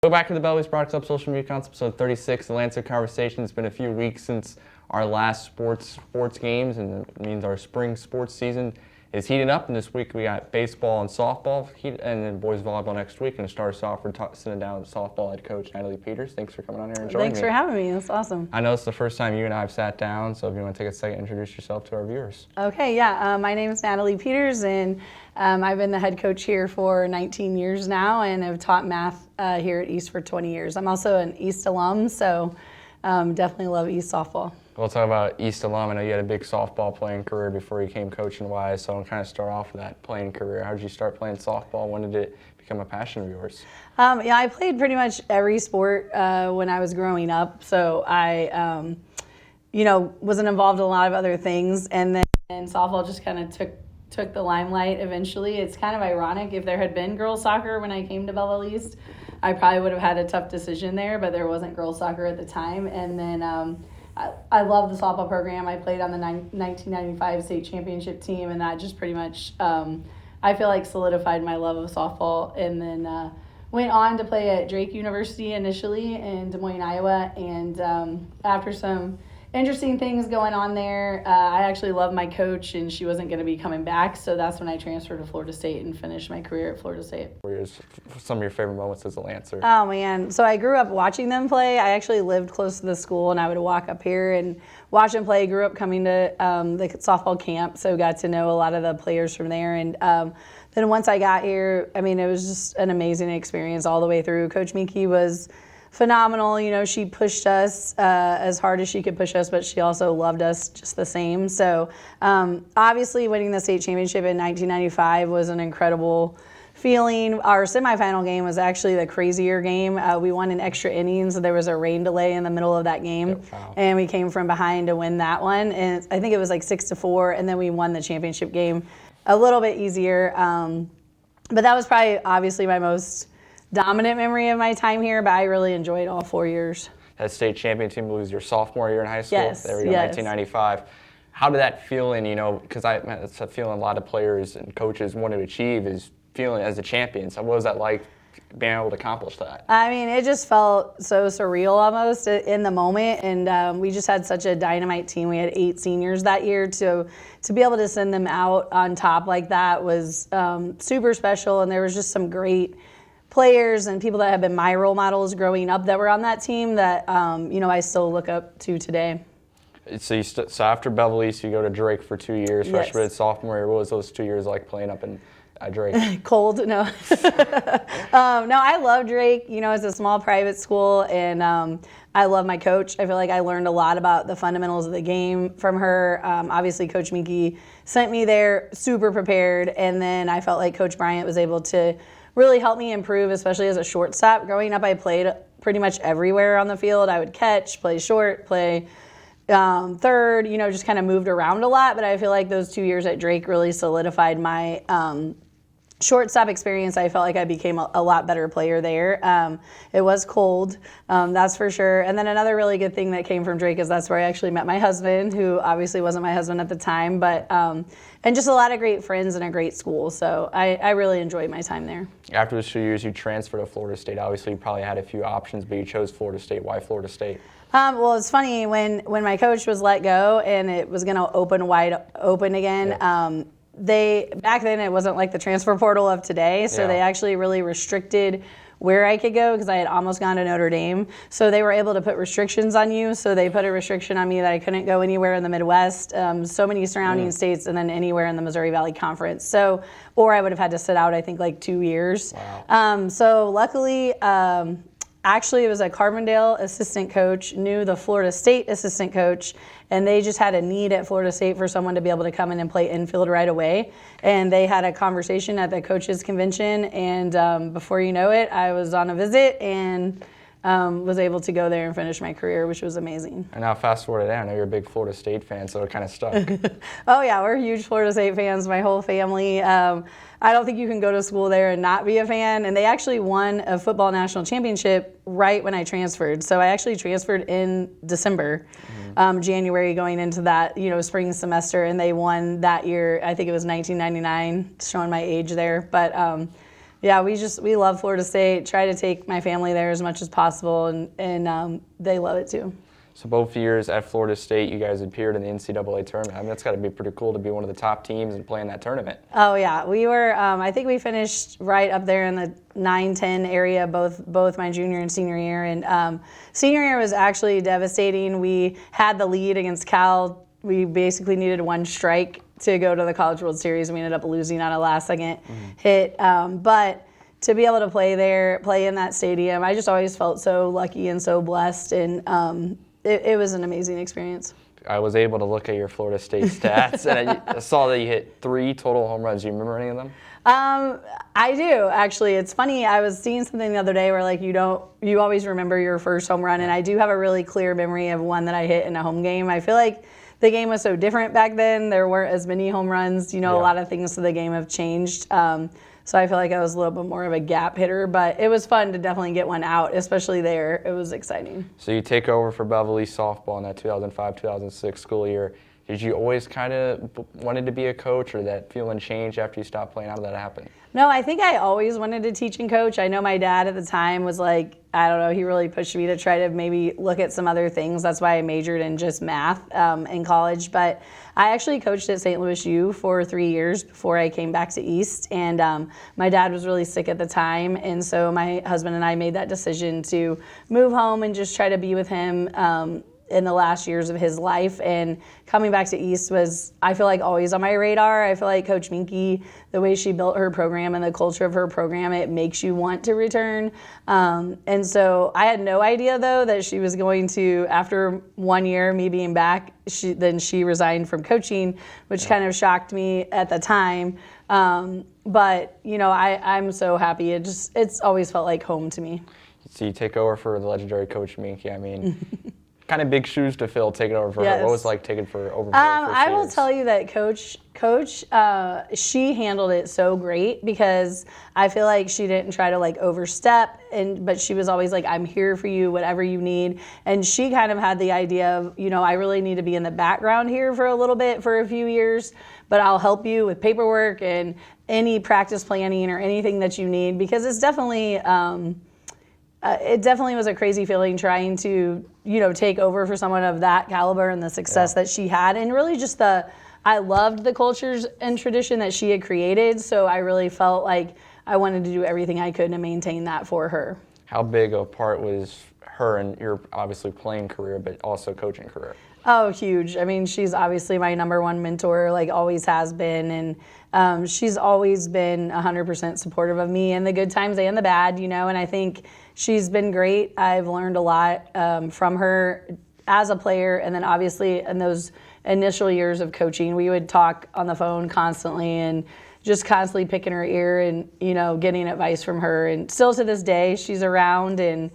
Go back to the Belleville East Broad Club Social Media Accounts, episode 36, the Lancer Conversation. It's been a few weeks since our last sports games, and it means our spring sports season is heating up. And this week we got baseball and softball, and then boys volleyball next week. And to start us off, we're sitting down with softball head coach Natalie Peters. Thanks for coming on here and joining me. Thanks for having me. That's awesome. I know it's the first time you and I have sat down, so if you want to take a second, introduce yourself to our viewers. Okay, yeah. My name is Natalie Peters, and I've been the head coach here for 19 years now, and I've taught math here at East for 20 years. I'm also an East alum, so definitely love East softball. We'll talk about East alum. I know you had a big softball playing career before you came coaching-wise, so I'll kind of start off with that playing career. How did you start playing softball? When did it become a passion of yours? Yeah, I played pretty much every sport when I was growing up, so I, wasn't involved in a lot of other things, and then softball just kind of took the limelight eventually. It's kind of ironic. If there had been girls soccer when I came to Belleville East, I probably would have had a tough decision there, but there wasn't girls soccer at the time. And then I love the softball program. I played on the 1995 state championship team, and that just pretty much, I feel like, solidified my love of softball. And then went on to play at Drake University initially in Des Moines, Iowa, and after some interesting things going on there. I actually love my coach, and she wasn't going to be coming back, so that's when I transferred to Florida State and finished my career at Florida State. Some of your favorite moments as a Lancer? Oh, man. So I grew up watching them play. I actually lived close to the school, and I would walk up here and watch them play. Grew up coming to the softball camp, so got to know a lot of the players from there. And then once I got here, it was just an amazing experience all the way through. Coach Minky was phenomenal. She pushed us as hard as she could push us, but she also loved us just the same. So obviously winning the state championship in 1995 was an incredible feeling. Our semifinal game was actually the crazier game. We won in extra innings. There was a rain delay in the middle of that game, and we came from behind to win that one. And I think it was like 6-4, and then we won the championship game a little bit easier. But that was probably obviously my most dominant memory of my time here, but I really enjoyed all 4 years. That state champion team was your sophomore year in high school? Yes. There we go, yes. 1995. How did that feel because it's a feeling a lot of players and coaches want to achieve is feeling as a champion. So what was that like being able to accomplish that? It just felt so surreal almost in the moment, and we just had such a dynamite team. We had 8 seniors that year, to be able to send them out on top like that was super special, and there was just some great players and people that have been my role models growing up that were on that team that I still look up to today. So so after Belleville East, you go to Drake for 2 years, Yes. freshman and sophomore year. What was those 2 years like playing up in Drake? Cold, no. No, I love Drake. It's a small private school, and I love my coach. I feel like I learned a lot about the fundamentals of the game from her. Obviously, Coach Minky sent me there super prepared, and then I felt like Coach Bryant was able to really helped me improve, especially as a shortstop. Growing up, I played pretty much everywhere on the field. I would catch, play short, play third, just kind of moved around a lot. But I feel like those 2 years at Drake really solidified my shortstop experience. I felt like I became a lot better player there. It was cold, that's for sure. And then another really good thing that came from Drake is that's where I actually met my husband, who obviously wasn't my husband at the time, but and just a lot of great friends and a great school. So I really enjoyed my time there. After those 2 years, you transferred to Florida State. Obviously, you probably had a few options, but you chose Florida State. Why Florida State? Well, it's funny, when my coach was let go and it was going to open wide open again, yeah. Back then it wasn't like the transfer portal of today, so They actually really restricted where I could go because I had almost gone to Notre Dame. So they were able to put restrictions on you. So they put a restriction on me that I couldn't go anywhere in the Midwest, so many surrounding states, and then anywhere in the Missouri Valley Conference. So, or I would have had to sit out, I think, like 2 years. Wow. So luckily, actually, it was a Carbondale assistant coach, knew the Florida State assistant coach, and they just had a need at Florida State for someone to be able to come in and play infield right away. And they had a conversation at the coaches convention, and before you know it, I was on a visit and was able to go there and finish my career, which was amazing. And now fast forward to that, I know you're a big Florida State fan, so it kind of stuck. Oh yeah, we're huge Florida State fans, my whole family. I don't think you can go to school there and not be a fan. And they actually won a football national championship right when I transferred. So I actually transferred in December, January, going into that spring semester, and they won that year. I think it was 1999, showing my age there. But Yeah, we love Florida State. Try to take my family there as much as possible, and they love it too. So both years at Florida State, you guys appeared in the NCAA tournament. I mean, that's got to be pretty cool to be one of the top teams and play in that tournament. Oh yeah, we were. I think we finished right up there in the 9-10 area both my junior and senior year. And senior year was actually devastating. We had the lead against Cal. We basically needed one strike to go to the College World Series. We ended up losing on a last-second hit. But to be able to play there, play in that stadium, I just always felt so lucky and so blessed. And it was an amazing experience. I was able to look at your Florida State stats, and I saw that you hit 3 total home runs. Do you remember any of them? I do, actually. It's funny. I was seeing something the other day where, like, you always remember your first home run, and I do have a really clear memory of one that I hit in a home game. I feel like the game was so different back then. There weren't as many home runs. A lot of things to the game have changed. So I feel like I was a little bit more of a gap hitter, but it was fun to definitely get one out, especially there. It was exciting. So you take over for Belleville East Softball in that 2005-2006 school year. Did you always kind of wanted to be a coach, or did that feeling change after you stopped playing? How did that happen? No, I think I always wanted to teach and coach. I know my dad at the time was like, I don't know, he really pushed me to try to maybe look at some other things. That's why I majored in just math in college. But I actually coached at St. Louis U for 3 years before I came back to East. And my dad was really sick at the time. And so my husband and I made that decision to move home and just try to be with him in the last years of his life. And coming back to East was, I feel like, always on my radar. I feel like Coach Minky, the way she built her program and the culture of her program, it makes you want to return. And so I had no idea, though, that she was going to, after 1 year, me being back, she resigned from coaching, which kind of shocked me at the time. But, I'm so happy. It's always felt like home to me. So you take over for the legendary Coach Minky. I mean, kind of big shoes to fill taking over for Yes. her. What was it like taking over for her? I will tell you that Coach, she handled it so great, because I feel like she didn't try to overstep, but she was always like, I'm here for you, whatever you need. And she kind of had the idea of, I really need to be in the background here for a little bit, for a few years, but I'll help you with paperwork and any practice planning or anything that you need, because it's definitely, it definitely was a crazy feeling trying to, take over for someone of that caliber and the success that she had. And really just I loved the cultures and tradition that she had created. So I really felt like I wanted to do everything I could to maintain that for her. How big a part was her in your obviously playing career, but also coaching career? Oh, huge. I mean, she's obviously my number one mentor, always has been. And she's always been 100% supportive of me in the good times and the bad, and I think she's been great. I've learned a lot from her as a player. And then obviously in those initial years of coaching, we would talk on the phone constantly and just constantly picking her ear and, getting advice from her. And still to this day, she's around and,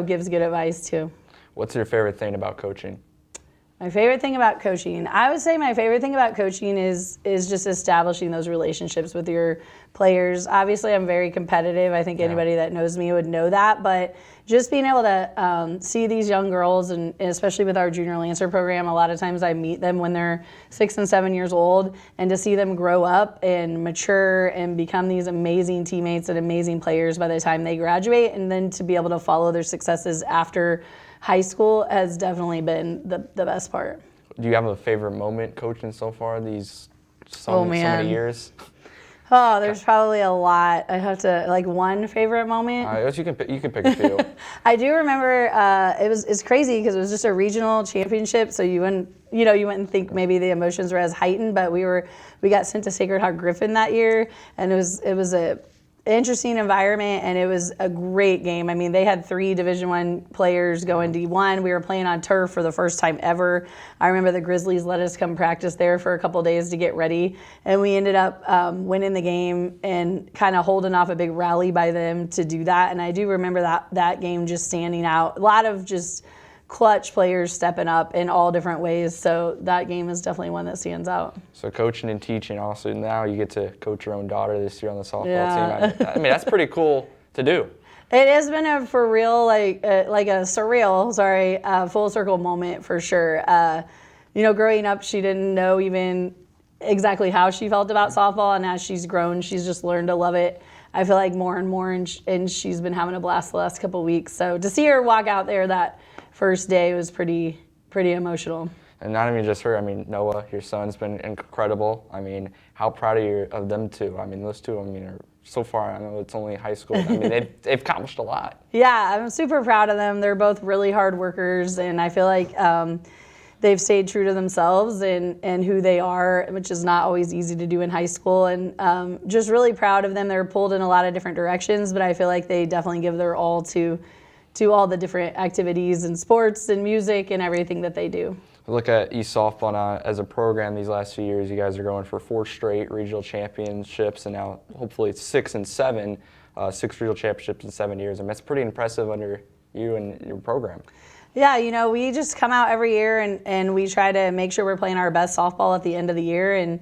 gives good advice too. What's your favorite thing about coaching? My favorite thing about coaching, I would say my favorite thing about coaching is just establishing those relationships with your players. Obviously, I'm very competitive. I think anybody that knows me would know that. But just being able to see these young girls, and especially with our Junior Lancer program, a lot of times I meet them when they're 6 and 7 years old, and to see them grow up and mature and become these amazing teammates and amazing players by the time they graduate, and then to be able to follow their successes after high school has definitely been the best part. Do you have a favorite moment coaching so far these so many years? Oh, there's probably a lot. I have to, one favorite moment. You can pick a few. I do remember it's crazy because it was just a regional championship, so you wouldn't think maybe the emotions were as heightened, but we got sent to Sacred Heart Griffin that year, and it was a interesting environment, and it was a great game. I mean, they had 3 Division I players going D1. We were playing on turf for the first time ever. I remember the Grizzlies let us come practice there for a couple days to get ready, and we ended up winning the game and kind of holding off a big rally by them to do that. And I do remember that game just standing out. A lot of just clutch players stepping up in all different ways. So that game is definitely one that stands out. So coaching and teaching, also now you get to coach your own daughter this year on the softball team. I mean, that's pretty cool to do. It has been a for real, a surreal, full circle moment for sure. Growing up, she didn't know even exactly how she felt about softball, and as she's grown, she's just learned to love it I feel like more and more, and she's been having a blast the last couple of weeks. So to see her walk out there that first day was pretty emotional. And not even just her. I mean, Noah, your son's been incredible. I mean, how proud are you of them two? I mean, those two, are so far, I know it's only high school. I mean, they've accomplished a lot. Yeah, I'm super proud of them. They're both really hard workers, and I feel like they've stayed true to themselves and who they are, which is not always easy to do in high school. And just really proud of them. They're pulled in a lot of different directions, but I feel like they definitely give their all to all the different activities and sports and music and everything that they do. Look at East Softball as a program these last few years. You guys are going for 4 straight regional championships, and now hopefully it's 6 and 7, 6 regional championships in 7 years. I mean, that's pretty impressive under you and your program. Yeah, we just come out every year and we try to make sure we're playing our best softball at the end of the year and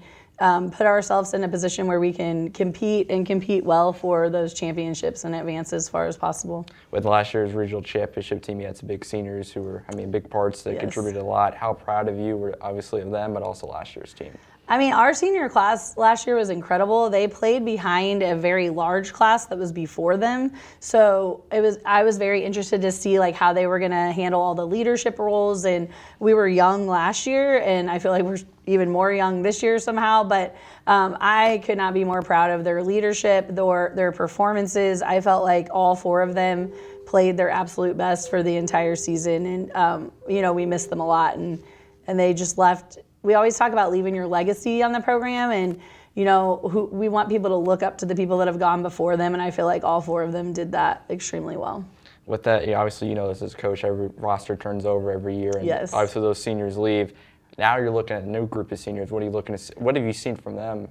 put ourselves in a position where we can compete well for those championships and advance as far as possible. With last year's regional championship team, you had some big seniors who were, big parts that Yes. contributed a lot. How proud of you were obviously of them, but also last year's team? Our senior class last year was incredible. They played behind a very large class that was before them. So I was very interested to see how they were going to handle all the leadership roles. And we were young last year, and I feel like we're even more young this year somehow. But I could not be more proud of their leadership, their performances. I felt like all 4 of them played their absolute best for the entire season. And, we missed them a lot. And they just left. We always talk about leaving your legacy on the program, and we want people to look up to the people that have gone before them, and I feel like all 4 of them did that extremely well. With that, obviously this as a coach, every roster turns over every year, and Yes. obviously those seniors leave. Now you're looking at a new group of seniors. What are you looking to see? What have you seen from them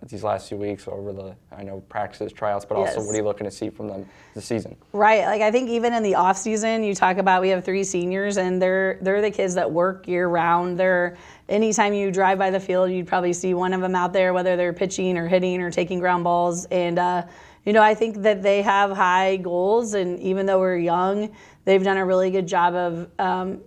these last few weeks over practices, tryouts, but also Yes. what are you looking to see from them this season? Right. I think even in the off season, you talk about we have 3 seniors, and they're the kids that work year round. Anytime you drive by the field, you'd probably see one of them out there, whether they're pitching or hitting or taking ground balls. And I think that they have high goals, and even though we're young, they've done a really good job of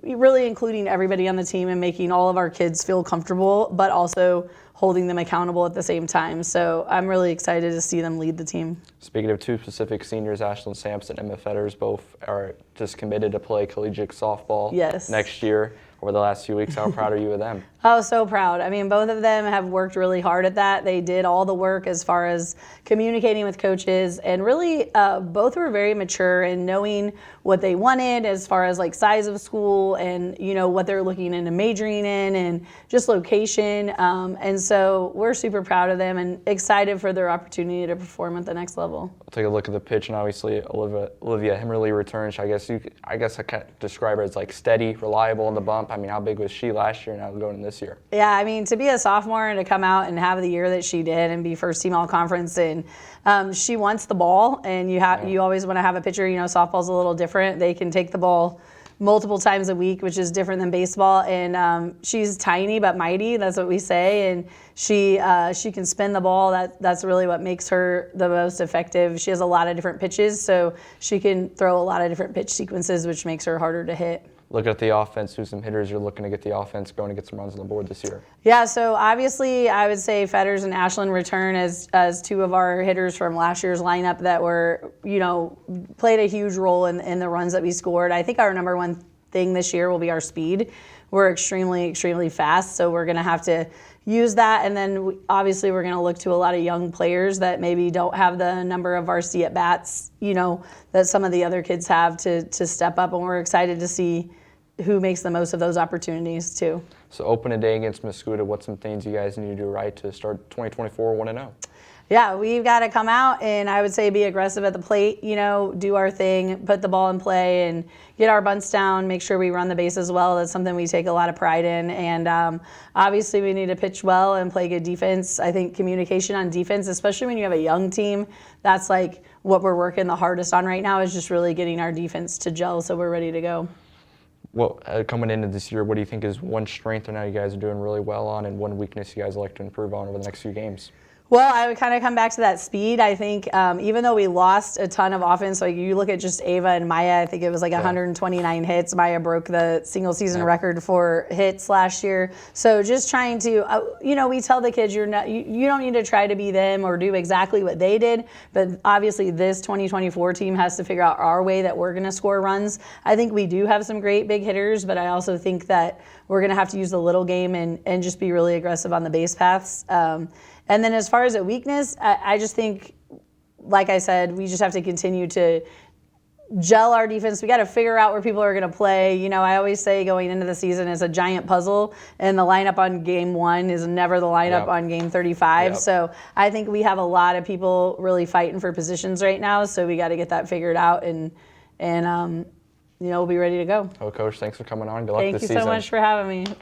really including everybody on the team and making all of our kids feel comfortable, but also holding them accountable at the same time. So I'm really excited to see them lead the team. Speaking of 2 specific seniors, Ashlyn Sampson and Emma Fetters, both are just committed to play collegiate softball Yes. next year. Over the last few weeks, how proud are you of them? Oh, so proud. Both of them have worked really hard at that. They did all the work as far as communicating with coaches, and really both were very mature in knowing what they wanted as far as size of school and what they're looking into majoring in and just location. And so we're super proud of them and excited for their opportunity to perform at the next level. We'll take a look at the pitch, and obviously Olivia Himmerly returns. I guess I can describe her as steady, reliable in the bump. How big was she last year and now going in this year? Yeah, to be a sophomore and to come out and have the year that she did and be first team all conference, and she wants the ball, and you always want to have a pitcher. Softball's a little different. They can take the ball multiple times a week, which is different than baseball. And she's tiny but mighty. That's what we say. And she can spin the ball. That's really what makes her the most effective. She has a lot of different pitches, so she can throw a lot of different pitch sequences, which makes her harder to hit. Look at the offense. Who's some hitters you're looking to get the offense going to get some runs on the board this year? Yeah, so obviously I would say Fetters and Ashlyn return as 2 of our hitters from last year's lineup that were, played a huge role in the runs that we scored. I think our number one thing this year will be our speed. We're extremely, extremely fast, so we're going to have to use that. And then obviously we're going to look to a lot of young players that maybe don't have the number of varsity at-bats, that some of the other kids have to step up. And we're excited to see who makes the most of those opportunities too. So open a day against Mascoutah. What's some things you guys need to do right to start 2024 1-0? Yeah, we've got to come out and I would say be aggressive at the plate, do our thing, put the ball in play and get our bunts down, make sure we run the bases well. That's something we take a lot of pride in. And obviously we need to pitch well and play good defense. I think communication on defense, especially when you have a young team, that's what we're working the hardest on right now is just really getting our defense to gel so we're ready to go. Well, coming into this year, what do you think is one strength or now you guys are doing really well on and one weakness you guys like to improve on over the next few games? Well, I would kind of come back to that speed. I think even though we lost a ton of offense, like you look at just Ava and Maya, I think it was like 129 hits. Maya broke the single season record for hits last year. So just trying to, we tell the kids you don't need to try to be them or do exactly what they did. But obviously this 2024 team has to figure out our way that we're going to score runs. I think we do have some great big hitters, but I also think that we're going to have to use the little game and just be really aggressive on the base paths. And then as far as a weakness, I just think, like I said, we just have to continue to gel our defense. We got to figure out where people are going to play. I always say going into the season is a giant puzzle, and the lineup on game 1 is never the lineup on game 35. So I think we have a lot of people really fighting for positions right now. So we got to get that figured out, and we'll be ready to go. Well, Coach, thanks for coming on. Good luck this season. Thank you so much for having me.